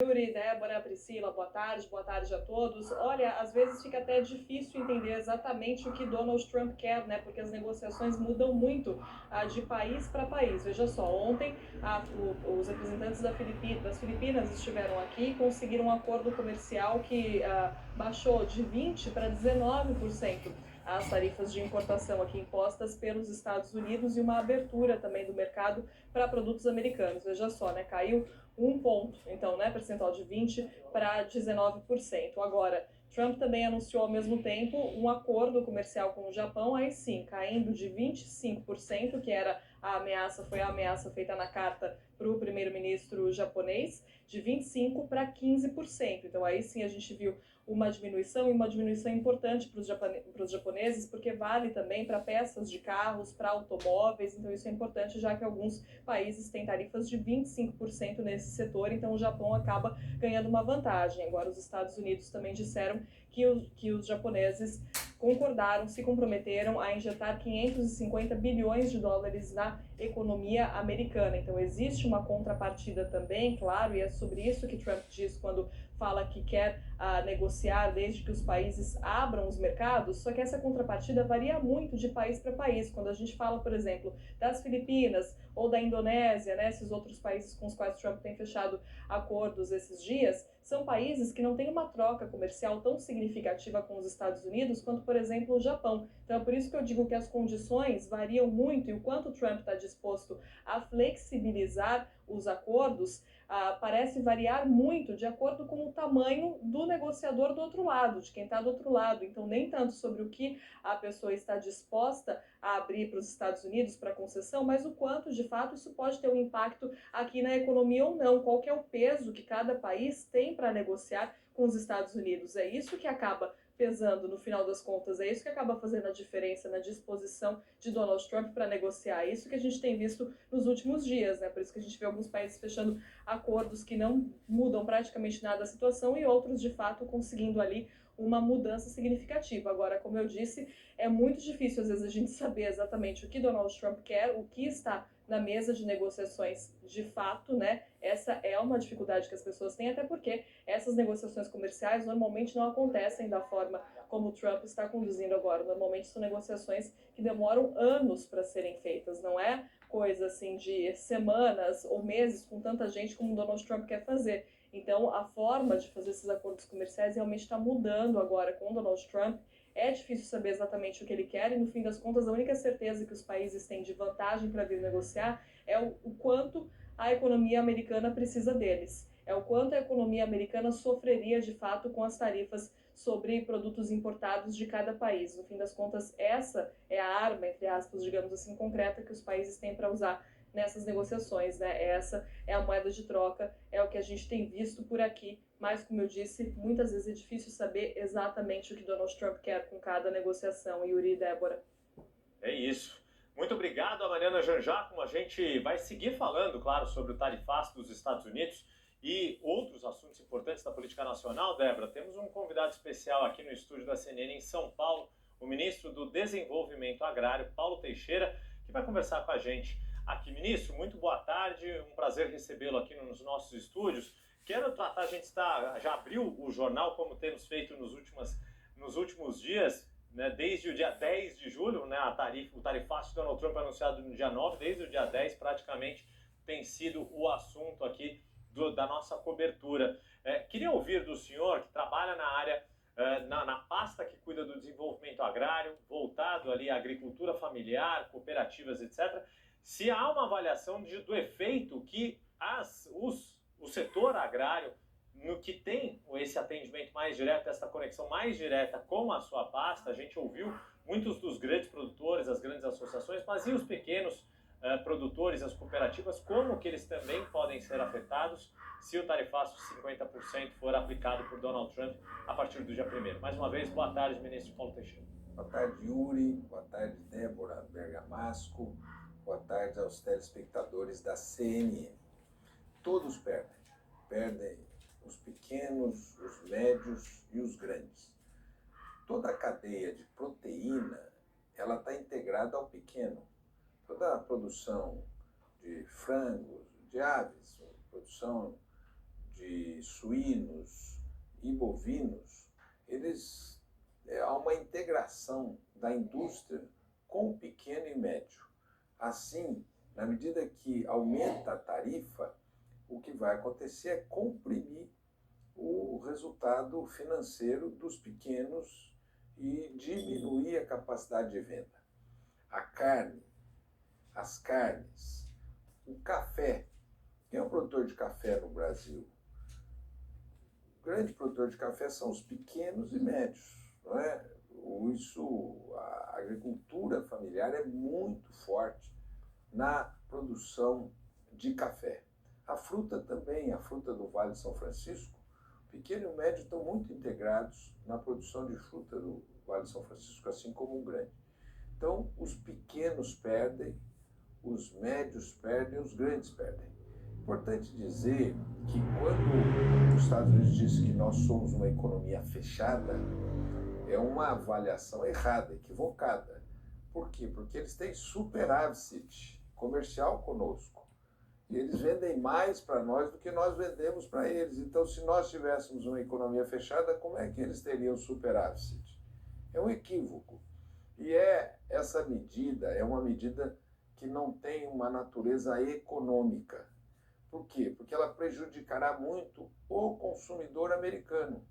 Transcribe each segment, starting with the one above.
Yuri, Débora, Priscila, boa tarde a todos. Olha, às vezes fica até difícil entender exatamente o que Donald Trump quer, né? Porque as negociações mudam muito de país para país. Veja só, ontem os representantes das Filipinas estiveram aqui e conseguiram um acordo comercial que baixou de 20% para 19% as tarifas de importação aqui impostas pelos Estados Unidos e uma abertura também do mercado para produtos americanos. Veja só, né? Caiu um ponto, então, né, percentual de 20% para 19%. Agora, Trump também anunciou ao mesmo tempo um acordo comercial com o Japão, aí sim, caindo de 25%, que era foi a ameaça feita na carta para o primeiro-ministro japonês, de 25% para 15%. Então aí sim a gente viu uma diminuição, e uma diminuição importante para os japoneses, porque vale também para peças de carros, para automóveis, então isso é importante, já que alguns países têm tarifas de 25% nesse setor, então o Japão acaba ganhando uma vantagem. Agora, os Estados Unidos também disseram que os japoneses concordaram, se comprometeram a injetar 550 bilhões de dólares na economia americana. Então existe uma contrapartida também, claro, e é sobre isso que Trump diz quando fala que quer negociar desde que os países abram os mercados, só que essa contrapartida varia muito de país para país. Quando a gente fala, por exemplo, das Filipinas ou da Indonésia, né, esses outros países com os quais Trump tem fechado acordos esses dias, são países que não têm uma troca comercial tão significativa com os Estados Unidos quanto, por exemplo, o Japão. Então é por isso que eu digo que as condições variam muito, e o quanto Trump está disposto a flexibilizar os acordos parece variar muito de acordo com o tamanho do negociador do outro lado, de quem está do outro lado. Então, nem tanto sobre o que a pessoa está disposta a abrir para os Estados Unidos para concessão, mas o quanto, de fato, isso pode ter um impacto aqui na economia ou não. Qual que é o peso que cada país tem para negociar com os Estados Unidos? É isso que acaba pesando no final das contas, é isso que acaba fazendo a diferença na disposição de Donald Trump para negociar. É isso que a gente tem visto nos últimos dias, né? Por isso que a gente vê alguns países fechando acordos que não mudam praticamente nada a situação e outros, de fato, conseguindo ali uma mudança significativa. Agora, como eu disse, é muito difícil às vezes a gente saber exatamente o que Donald Trump quer, o que está na mesa de negociações de fato, né? Essa é uma dificuldade que as pessoas têm, até porque essas negociações comerciais normalmente não acontecem da forma como o Trump está conduzindo agora. Normalmente são negociações que demoram anos para serem feitas, não é coisa assim de semanas ou meses com tanta gente como o Donald Trump quer fazer. Então, a forma de fazer esses acordos comerciais realmente está mudando agora com o Donald Trump. É difícil saber exatamente o que ele quer, e no fim das contas, a única certeza que os países têm de vantagem para vir negociar é o quanto a economia americana precisa deles. É o quanto a economia americana sofreria de fato com as tarifas sobre produtos importados de cada país. No fim das contas, essa é a arma, entre aspas, digamos assim, concreta que os países têm para usar nessas negociações, né? Essa é a moeda de troca, é o que a gente tem visto por aqui, mas como eu disse, muitas vezes é difícil saber exatamente o que Donald Trump quer com cada negociação. Yuri e Débora. É isso. Muito obrigado, a Mariana Janjá. A gente vai seguir falando, claro, sobre o tarifaço dos Estados Unidos e outros assuntos importantes da política nacional. Débora, temos um convidado especial aqui no estúdio da CNN em São Paulo, o ministro do Desenvolvimento Agrário, Paulo Teixeira, que vai conversar com a gente aqui. Ministro, muito boa tarde, um prazer recebê-lo aqui nos nossos estúdios. Quero tratar, a gente já abriu o jornal, como temos feito nos últimos dias, né, desde o dia 10 de julho, né, o tarifaço de Donald Trump anunciado no dia 9, desde o dia 10 praticamente tem sido o assunto aqui da nossa cobertura. Queria ouvir do senhor, que trabalha na área, na pasta que cuida do desenvolvimento agrário, voltado ali à agricultura familiar, cooperativas, etc., se há uma avaliação do efeito que o setor agrário, no que tem esse atendimento mais direto, essa conexão mais direta com a sua pasta. A gente ouviu muitos dos grandes produtores, as grandes associações, mas e os pequenos produtores, as cooperativas, como que eles também podem ser afetados se o tarifaço de 50% for aplicado por Donald Trump a partir do dia 1º? Mais uma vez, boa tarde, ministro Paulo Teixeira. Boa tarde, Yuri. Boa tarde, Débora Bergamasco. Boa tarde aos telespectadores da CNN. Todos perdem. Perdem os pequenos, os médios e os grandes. Toda a cadeia de proteína, ela está integrada ao pequeno. Toda a produção de frangos, de aves, produção de suínos e bovinos, há uma integração da indústria com o pequeno e médio. Assim, na medida que aumenta a tarifa, o que vai acontecer é comprimir o resultado financeiro dos pequenos e diminuir a capacidade de venda. A carne, as carnes, o café. Quem é o produtor de café no Brasil? O grande produtor de café são os pequenos e médios, não é? A agricultura familiar é muito forte na produção de café. A fruta também, a fruta do Vale de São Francisco, o pequeno e o médio estão muito integrados na produção de fruta do Vale de São Francisco, assim como o grande. Então, os pequenos perdem, os médios perdem, os grandes perdem. Importante dizer que quando os Estados Unidos dizem que nós somos uma economia fechada, é uma avaliação errada, equivocada. Por quê? Porque eles têm superávit comercial conosco. E eles vendem mais para nós do que nós vendemos para eles. Então, se nós tivéssemos uma economia fechada, como é que eles teriam superávit? É um equívoco. E essa medida é uma medida que não tem uma natureza econômica. Por quê? Porque ela prejudicará muito o consumidor americano.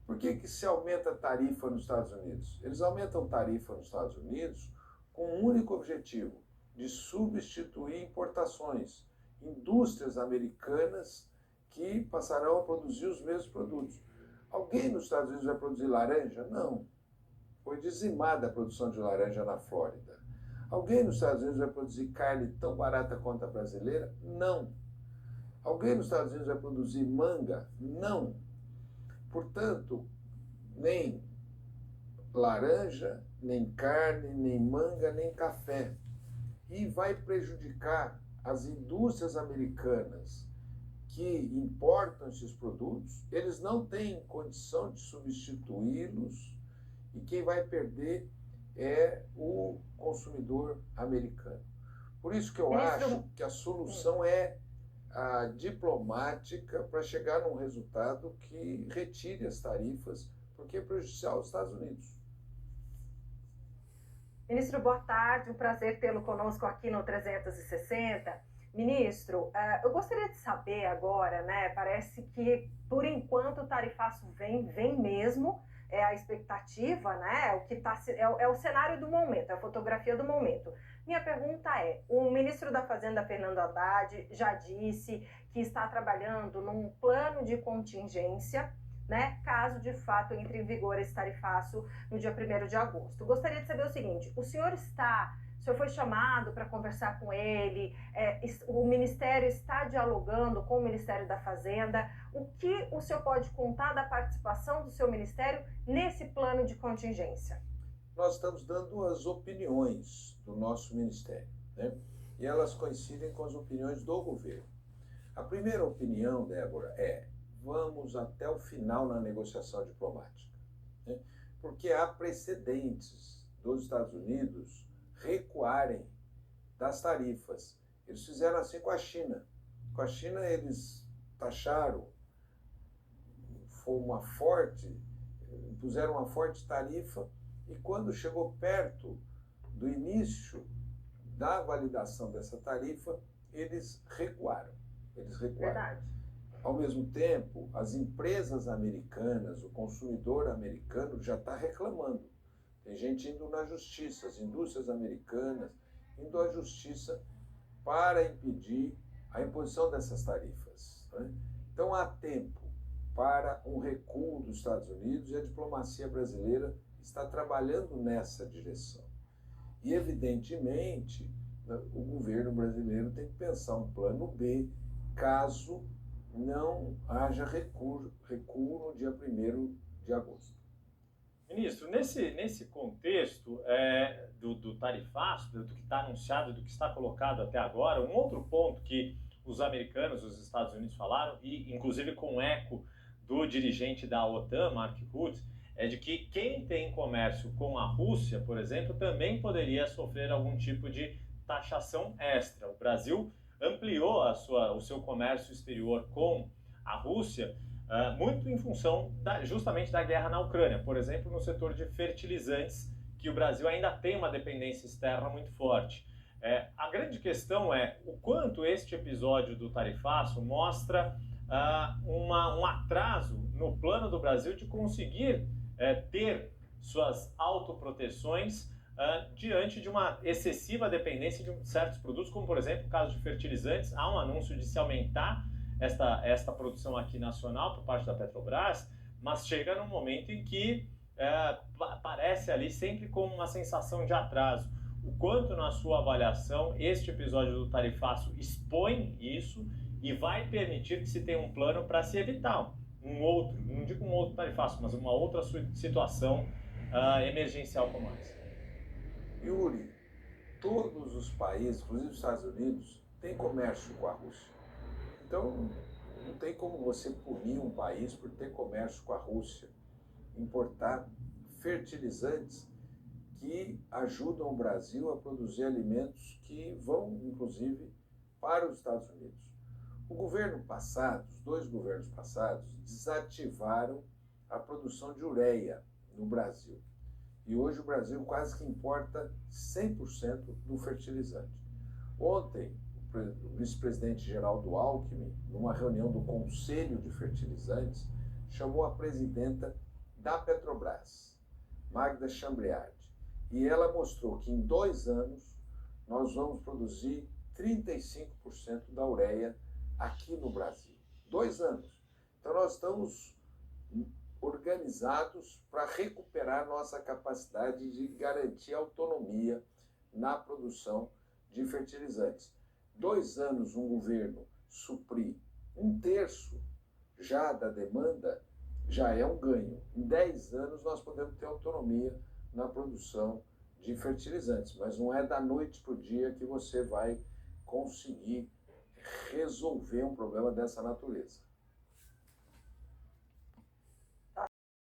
Por que se aumenta a tarifa nos Estados Unidos? Eles aumentam tarifa nos Estados Unidos com um único objetivo, de substituir importações, indústrias americanas que passarão a produzir os mesmos produtos. Alguém nos Estados Unidos vai produzir laranja? Não. Foi dizimada a produção de laranja na Flórida. Alguém nos Estados Unidos vai produzir carne tão barata quanto a brasileira? Não. Alguém nos Estados Unidos vai produzir manga? Não. Portanto, nem laranja, nem carne, nem manga, nem café. E vai prejudicar as indústrias americanas que importam esses produtos, eles não têm condição de substituí-los e quem vai perder é o consumidor americano. Por isso que eu acho que a solução é a diplomática para chegar num resultado que retire as tarifas, porque é prejudicial aos Estados Unidos. Ministro, boa tarde, um prazer tê-lo conosco aqui no 360. Ministro, eu gostaria de saber agora, né, parece que por enquanto o tarifaço vem mesmo, é a expectativa, né, é o cenário do momento, é a fotografia do momento. Minha pergunta é, o ministro da Fazenda, Fernando Haddad, já disse que está trabalhando num plano de contingência, né, caso de fato entre em vigor esse tarifaço no dia 1º de agosto. Gostaria de saber o seguinte, o senhor foi chamado para conversar com ele, o Ministério está dialogando com o Ministério da Fazenda, o que o senhor pode contar da participação do seu Ministério nesse plano de contingência? Nós estamos dando as opiniões do nosso Ministério, né? E elas coincidem com as opiniões do governo. A primeira opinião, Débora, vamos até o final na negociação diplomática, né? Porque há precedentes dos Estados Unidos recuarem das tarifas. Eles fizeram assim com a China. Com a China eles taxaram, puseram uma forte tarifa e quando chegou perto do início da validação dessa tarifa, eles recuaram. Verdade. Ao mesmo tempo, as empresas americanas, o consumidor americano já está reclamando. Tem gente indo na justiça, as indústrias americanas indo à justiça para impedir a imposição dessas tarifas, né? Então há tempo para um recuo dos Estados Unidos e a diplomacia brasileira está trabalhando nessa direção. E, evidentemente, o governo brasileiro tem que pensar um plano B caso não haja recuo no dia 1º de agosto. Ministro, nesse contexto do tarifaço, do que está anunciado, do que está colocado até agora, um outro ponto que os americanos, os Estados Unidos falaram, e inclusive com eco do dirigente da OTAN, Mark Rutte, é de que quem tem comércio com a Rússia, por exemplo, também poderia sofrer algum tipo de taxação extra. O Brasil ampliou o seu comércio exterior com a Rússia, muito em função justamente da guerra na Ucrânia. Por exemplo, no setor de fertilizantes, que o Brasil ainda tem uma dependência externa muito forte. A grande questão é o quanto este episódio do tarifaço mostra um atraso no plano do Brasil de conseguir ter suas autoproteções diante de uma excessiva dependência de certos produtos, como por exemplo o caso de fertilizantes. Há um anúncio de se aumentar esta produção aqui nacional por parte da Petrobras, mas chega num momento em que aparece ali sempre como uma sensação de atraso. O quanto, na sua avaliação, este episódio do tarifaço expõe isso e vai permitir que se tenha um plano para se evitar um outro, não digo um outro tarifaço, mas uma outra situação emergencial como essa? Yuri, todos os países, inclusive os Estados Unidos, têm comércio com a Rússia. Então, não tem como você punir um país por ter comércio com a Rússia, importar fertilizantes que ajudam o Brasil a produzir alimentos que vão, inclusive, para os Estados Unidos. O governo passado, os dois governos passados, desativaram a produção de ureia no Brasil. E hoje o Brasil quase que importa 100% do fertilizante. Ontem, o vice-presidente Geraldo Alckmin, numa reunião do Conselho de Fertilizantes, chamou a presidenta da Petrobras, Magda Chambriard, e ela mostrou que em 2 anos nós vamos produzir 35% da ureia aqui no Brasil. 2 anos. Então nós estamos organizados para recuperar nossa capacidade de garantir autonomia na produção de fertilizantes. 2 anos um governo suprir 1/3 já da demanda já é um ganho. Em 10 anos nós podemos ter autonomia na produção de fertilizantes, mas não é da noite para o dia que você vai conseguir resolver um problema dessa natureza.